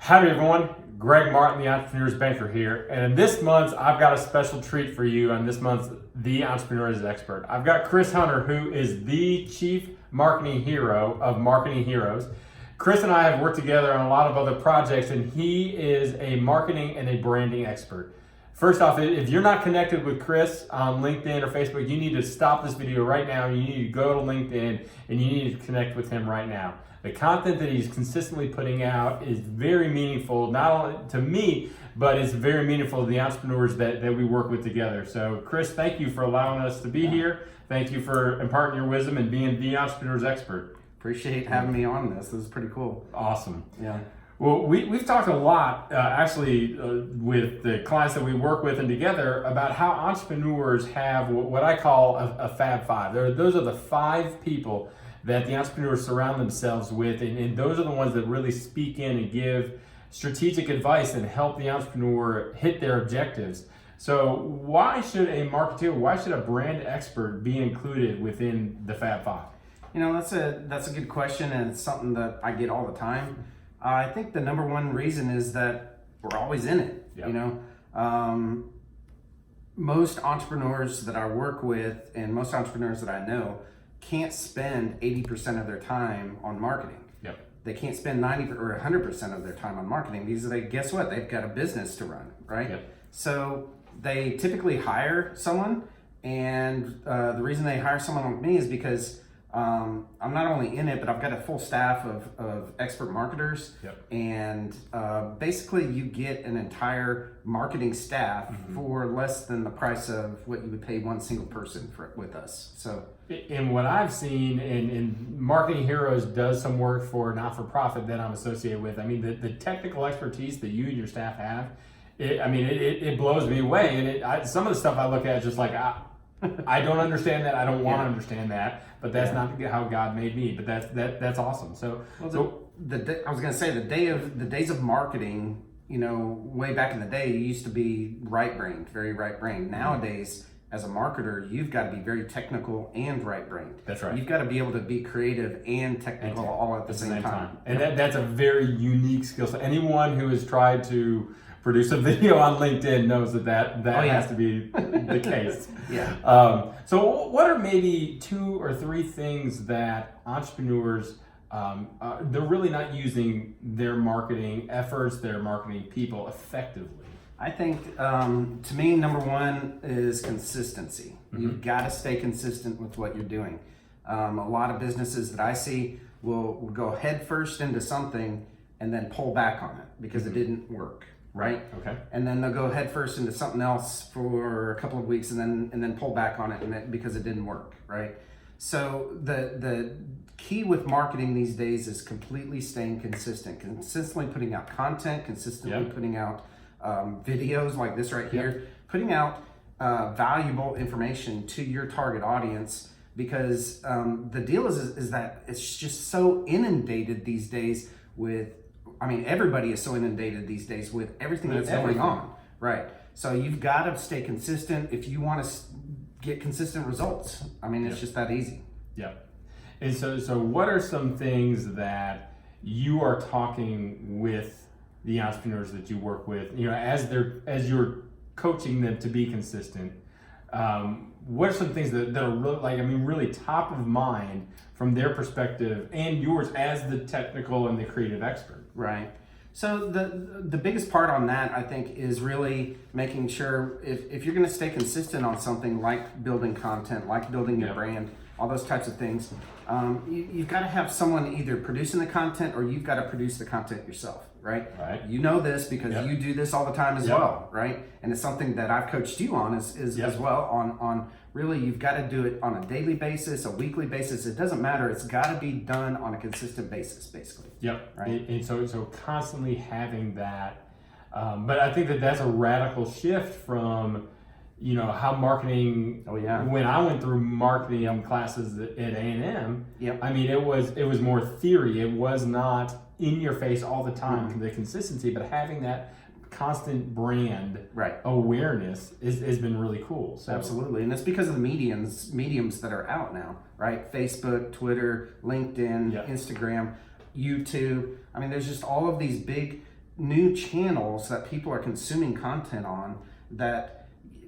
Howdy everyone, Greg Martin, the Entrepreneur's Banker here, and this month I've got a special treat for you on this month's The Entrepreneur's Expert. I've got Chris Hunter, who is the Chief Marketing Hero of Marketing Heroes. Chris and I have worked together on a lot of other projects, and he is a marketing and a branding expert. First off, if you're not connected with Chris on LinkedIn or Facebook, you need to stop this video right now. You need to go to LinkedIn and you need to connect with him right now. The content that he's consistently putting out is very meaningful, not only to me, but it's very meaningful to the entrepreneurs that we work with together. So Chris, thank you for allowing us to be here. Thank you for imparting your wisdom and being the entrepreneur's expert. Appreciate having me on this. This is pretty cool. Awesome. Yeah. Well, we've talked a lot, with the clients that we work with and together about how entrepreneurs have what I call a Fab Five. Those are the 5 people that the entrepreneurs surround themselves with, and those are the ones that really speak in and give strategic advice and help the entrepreneur hit their objectives. So why should a marketer, why should a brand expert be included within the Fab Five? You know, that's a good question, and it's something that I get all the time. I think the number one reason is that we're always in it. Yep. You know, most entrepreneurs that I work with and most entrepreneurs that I know can't spend 80% of their time on marketing. Yep. They can't spend 90 or 100% of their time on marketing because guess what? They've got a business to run, right? Yep. So they typically hire someone, and the reason they hire someone like me is because I'm not only in it, but I've got a full staff of expert marketers. Yep. And basically you get an entire marketing staff for less than the price of what you would pay one single person with us. So, in what I've seen, and Marketing Heroes does some work for not-for-profit that I'm associated with. I mean, the technical expertise that you and your staff have, it blows me away. And some of the stuff I look at is just like, I don't understand that. I don't want to understand that. But that's not how God made me. But that's awesome. So, I was going to say the days of marketing. You know, way back in the day, you used to be right-brained, very right-brained. Nowadays, as a marketer, you've got to be very technical and right-brained. That's right. You've got to be able to be creative and technical all at the same time. And that's a very unique skill set. Anyone who has tried to produce a video on LinkedIn knows that has to be the case. Yeah. So what are maybe 2 or 3 things that entrepreneurs, they're really not using their marketing efforts, their marketing people effectively? I think, to me, number one is consistency. You've got to stay consistent with what you're doing. A lot of businesses that I see will go head first into something and then pull back on it because it didn't work. Right. Okay. And then they'll go head first into something else for a couple of weeks and then pull back on it because it didn't work. Right. So the key with marketing these days is completely staying consistent, consistently putting out content, consistently putting out videos like this right here, putting out valuable information to your target audience, because the deal is that it's just so inundated these days with. I mean, everybody is so inundated these days with everything that's going on, right? So you've got to stay consistent if you want to get consistent results. I mean, it's just that easy. Yeah. And so what are some things that you are talking with the entrepreneurs that you work with, you know, as you're coaching them to be consistent? What are some things that are really top of mind from their perspective and yours as the technical and the creative expert? Right. So the biggest part on that, I think, is really making sure if you're going to stay consistent on something like building content, like building your brand, all those types of things, you've got to have someone either producing the content or you've got to produce the content yourself, right? Right. You know this because you do this all the time as well, right? And it's something that I've coached you on as well on really you've got to do it on a daily basis, a weekly basis. It doesn't matter. It's got to be done on a consistent basis, basically. Yep. Right. And so constantly having that, but I think that's a radical shift from, you know, how marketing. Oh yeah. When I went through marketing classes at A&M, Yep. I mean, it was more theory. It was not in your face all the time, the consistency, but having that constant brand awareness has been really cool. So. Absolutely, and it's because of the mediums that are out now, right? Facebook, Twitter, LinkedIn, Instagram, YouTube. I mean, there's just all of these big new channels that people are consuming content on that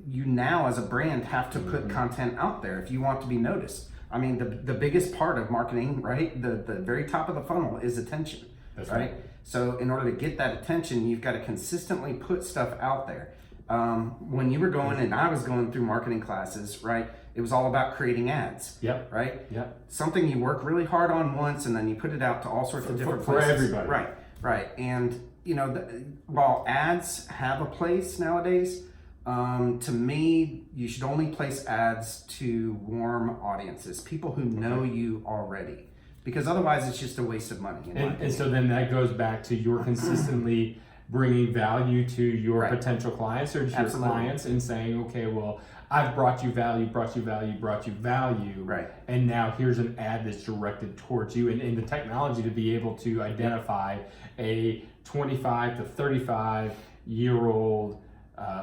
you now as a brand have to put content out there if you want to be noticed. I mean, the biggest part of marketing, right? The very top of the funnel is attention, That's right? right. So in order to get that attention, you've got to consistently put stuff out there. When you were going and I was going through marketing classes, right? It was all about creating ads. Yep. Right? Yep. Something you work really hard on once and then you put it out to all sorts of different For places. everybody. Right. Right. And you know, while ads have a place nowadays, to me, you should only place ads to warm audiences, people who know you already, because otherwise it's just a waste of money. And so then that goes back to your consistently bringing value to your Right. potential clients or to your Absolutely. clients and saying, okay, well, I've brought you value, brought you value. Right. And now here's an ad that's directed towards you, and the technology to be able to identify a 25 to 35-year-old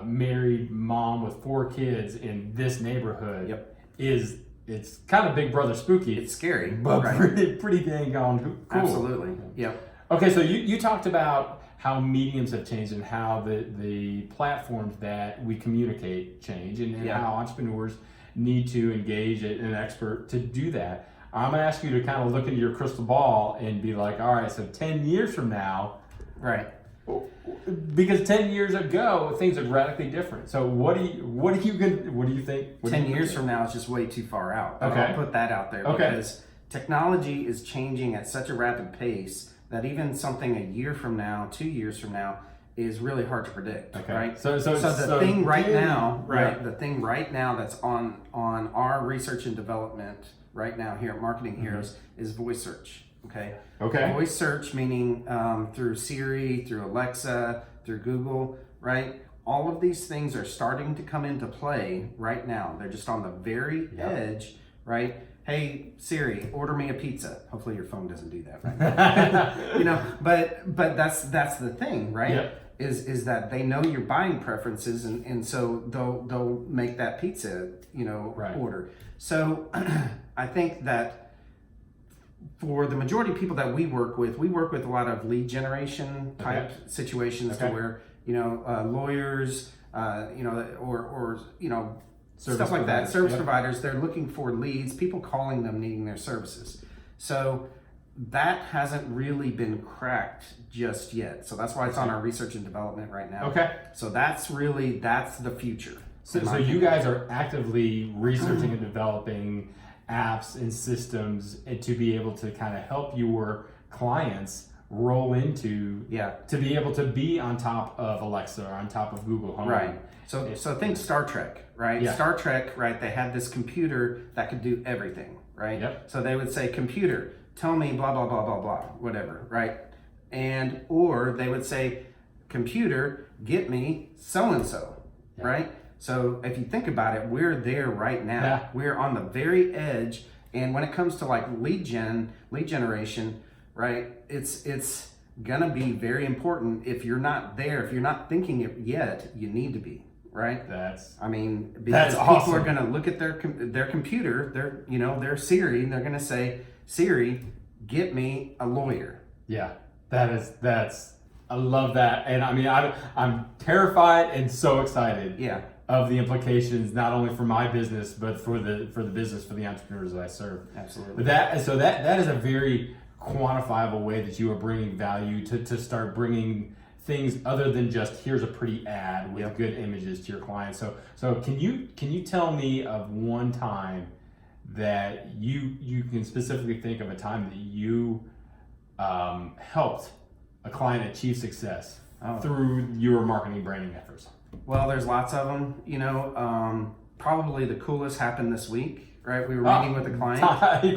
married mom with 4 kids in this neighborhood Yep. it's kind of Big Brother spooky. It's scary, but right? pretty dang on cool. Absolutely. Yep. Okay, so you talked about how mediums have changed and how the platforms that we communicate change and Yeah. how entrepreneurs need to engage an expert to do that. I'm gonna ask you to kind of look into your crystal ball and be like, all right, so 10 years from now, Right. because 10 years ago things are radically different. So what do you think? 10 years from now is just way too far out. But Okay. I'll put that out there Okay. because technology is changing at such a rapid pace that even something a year from now, 2 years from now, is really hard to predict. Okay. Right. So the thing right now, right? Yeah. The thing right now that's on our research and development right now here at Marketing Heroes is voice search. Okay. Okay. Voice search meaning through Siri, through Alexa, through Google, right? All of these things are starting to come into play right now. They're just on the very edge, right? Hey Siri, order me a pizza. Hopefully your phone doesn't do that right now. You know, but that's the thing, right? Yep. Is that they know your buying preferences and so they'll make that pizza, you know, Right. order. So I think that for the majority of people that we work with a lot of lead generation type situations to where, you know, lawyers, you know, or you know, Service stuff like that. providers, Service yep. providers, they're looking for leads, people calling them needing their services. So that hasn't really been cracked just yet. So that's why it's on our research and development right now. Okay. So that's the future. So you guys are actively researching and developing apps and systems and to be able to kind of help your clients roll into to be able to be on top of Alexa or on top of Google Home. Right. So think Star Trek, right? Yeah. Star Trek, right? They had this computer that could do everything, right? Yep. So they would say, computer, tell me blah, blah, blah, blah, blah, whatever, right? And, or they would say, computer, get me so-and-so, right? So if you think about it, we're there right now. Yeah. We're on the very edge. And when it comes to like lead generation, right? It's gonna be very important. If you're not there, if you're not thinking it yet, you need to be, right? I mean, because That's people awesome. are gonna look at their computer, their Siri, and they're gonna say, Siri, get me a lawyer. Yeah, that's I love that, and I mean I'm terrified and so excited. Yeah. Of the implications, not only for my business, but for the business, for the entrepreneurs that I serve. Absolutely. But that is a very quantifiable way that you are bringing value to start bringing things other than just here's a pretty ad with good images to your clients. So can you tell me of one time that you can specifically think of a time that you helped a client achieve success through your marketing branding efforts? Well, there's lots of them. You know, probably the coolest happened this week, right? We were meeting with a client.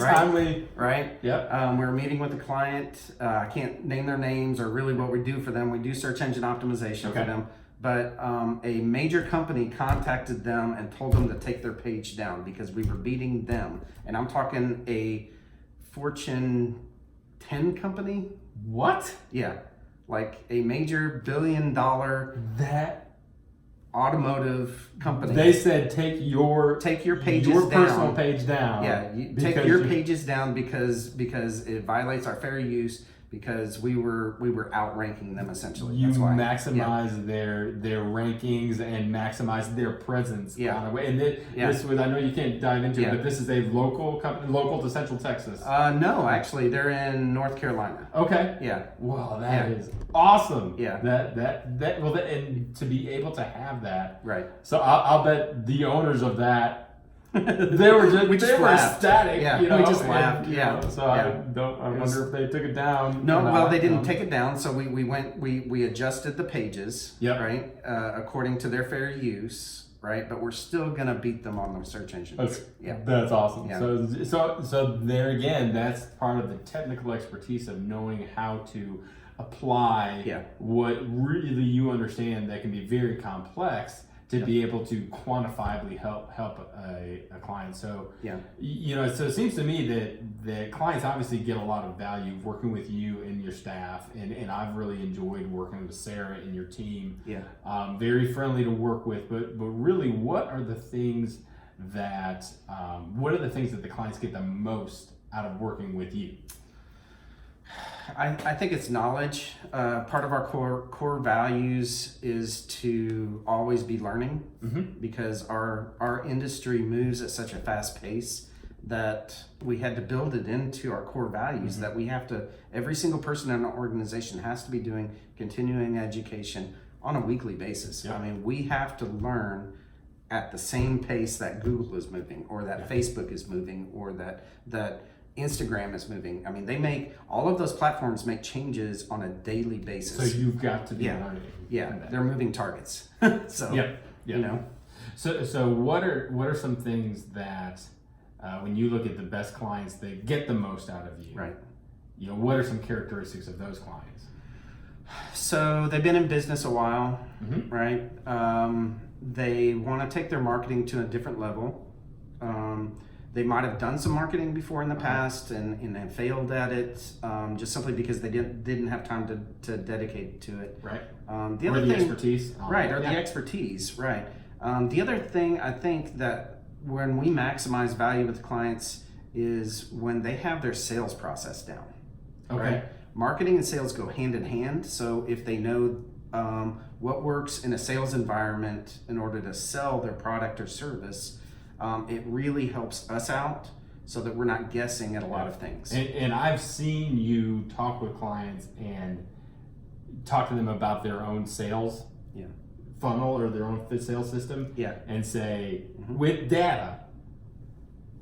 Timely. Right? Yep. We were meeting with a client. I can't name their names or really what we do for them. We do search engine optimization for them. But a major company contacted them and told them to take their page down because we were beating them. And I'm talking a Fortune 10 company. What? Yeah. Like a major $1 billion automotive company. They said take your pages your down. Personal page down. Yeah, you take your pages down because it violates our fair use, because we were outranking them essentially. You That's why. maximize their rankings and maximize their presence. Yeah. On a way. And this was, I know you can't dive into it, but this is a local company, local to Central Texas. No, actually, they're in North Carolina. Okay. Yeah. Wow, that is awesome. Yeah. And to be able to have that. Right. So I'll bet the owners of that, they were just laughed. ecstatic. Yeah, you know, we just laughed. you Yeah. know, so Yeah. I wonder if they took it down. No, or well, not. they didn't take it down. So we adjusted the pages, Yep. right, according to their fair use, right. But we're still gonna beat them on the search engines. That's awesome. Yeah. So there again, that's part of the technical expertise of knowing how to apply what really you understand that can be very complex to be able to quantifiably help a client. So you know, so it seems to me that clients obviously get a lot of value working with you and your staff, and I've really enjoyed working with Sarah and your team. Very friendly to work with, but really, what are the things that the clients get the most out of working with you? I think it's knowledge. Part of our core values is to always be learning, because our industry moves at such a fast pace that we had to build it into our core values that we have to, every single person in our organization has to be doing continuing education on a weekly basis. I mean, we have to learn at the same pace that Google is moving, or that Facebook is moving, or that Instagram is moving. I mean, all of those platforms make changes on a daily basis. So you've got to be learning. Yeah, they're moving targets. So you know. So what are some things that when you look at the best clients, they get the most out of you? Right. You know, what are some characteristics of those clients? So they've been in business a while, right? They want to take their marketing to a different level. They might have done some marketing before in the past and have failed at it, just simply because they didn't have time to dedicate to it. Right. The other thing, expertise. Right, or the expertise, right. The other thing I think that when we maximize value with clients is when they have their sales process down. Okay. Right? Marketing and sales go hand in hand. So if they know what works in a sales environment in order to sell their product or service, it really helps us out so that we're not guessing at a lot of things. And I've seen you talk with clients and talk to them about their own sales funnel or their own sales system. And say, with data,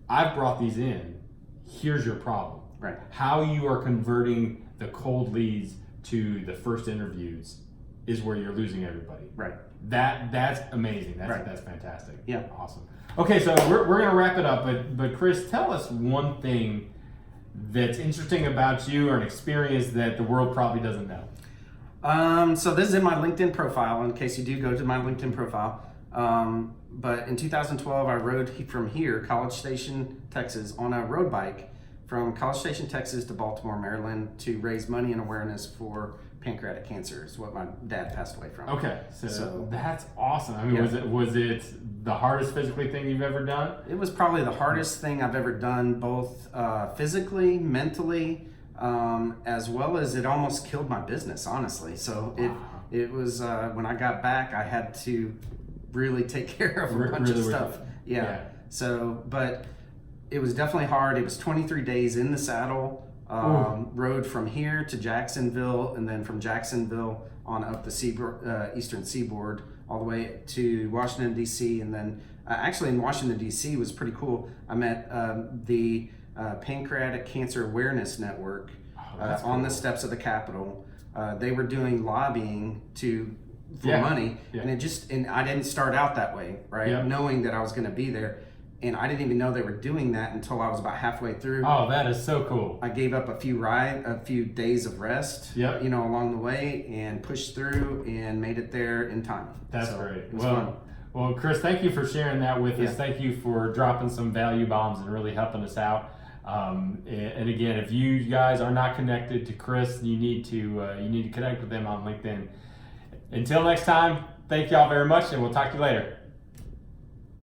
I've brought these in. Here's your problem. Right. How you are converting the cold leads to the first interviews is where you're losing everybody. Right. That's amazing. That's fantastic. Yeah. Awesome. Okay, so we're gonna wrap it up, but Chris, tell us one thing that's interesting about you or an experience that the world probably doesn't know. So this is in my LinkedIn profile, in case you do go to my LinkedIn profile. But in 2012, I rode from here, College Station, Texas, on a road bike from College Station, Texas to Baltimore, Maryland, to raise money and awareness for pancreatic cancer. Is what my dad passed away from. Okay, so that's awesome. I mean, was it the hardest physically thing you've ever done? It was probably the hardest thing I've ever done, both physically, mentally, as well as it almost killed my business, honestly. So it was when I got back, I had to really take care of a bunch of stuff. So, but it was definitely hard. It was 23 days in the saddle. Rode from here to Jacksonville, and then from Jacksonville on up the eastern seaboard all the way to Washington, D.C. And then actually in Washington, D.C. was pretty cool. I met the Pancreatic Cancer Awareness Network on the steps of the Capitol. They were doing lobbying for money, and I didn't start out that way, right? Knowing that I was going to be there. And I didn't even know they were doing that until I was about halfway through. Oh, that is so cool. I gave up a few days of rest, along the way, and pushed through and made it there in time. That's great. It was fun. Well, Chris, thank you for sharing that with us. Thank you for dropping some value bombs and really helping us out. And again, if you guys are not connected to Chris, you need to connect with them on LinkedIn. Until next time, thank y'all very much, and we'll talk to you later.